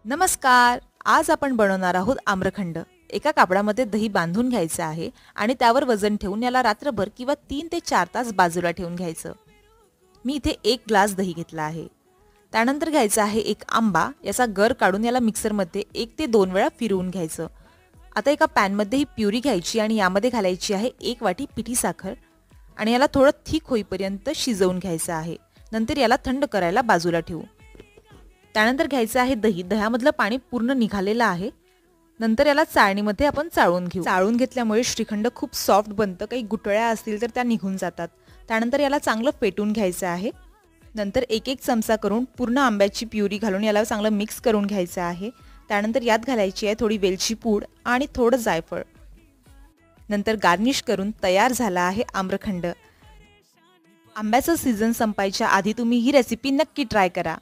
नमस्कार. आज आपण बनवणार आहोत आम्रखंड. एका कापडामध्ये दही बांधून घ्यायचं आहे आणि त्यावर वजन ठेवून याला रात्रभर किंवा 3 ते 4 तास बाजूला ठेवून घ्यायचं. मी इथे 1 ग्लास दही घेतला आहे. त्यानंतर घ्यायचा आहे एक आंबा. याचा गर काढून याला मिक्सरमध्ये 1 ते 2 वेळा फिरवून घ्यायचं. आता एका पॅनमध्ये ही प्युरी घ्यायची आणि यामध्ये घालायची आहे 1 वाटी पिठी साखर आणि याला थोडं थिक होईपर्यंत शिजवून घ्यायचं आहे. नंतर याला थंड करायला बाजूला ठेवू. त्यानंतर घ्यायचं आहे दही. दह्यामधलं पाणी पूर्ण निघालेलं आहे. नंतर याला चाळणीमध्ये आपण चाळून घेऊ. चाळून घेतल्यामुळे श्रीखंड खूप सॉफ्ट बनतं. काही गुठळ्या असतील तर त्या निघून जातात. त्यानंतर याला चांगलं फेटून घ्यायचं आहे. नंतर एक चमचा करून पूर्ण आंब्याची प्युरी घालून याला चांगलं मिक्स करून घ्यायचं आहे. त्यानंतर यात घालायची आहे थोडी वेलची पूड आणि थोडं जायफळ. नंतर गार्निश करून तयार झाला आहे आम्रखंड. आंब्याचं सीझन संपायच्या आधी तुम्ही ही रेसिपी नक्की ट्राय करा.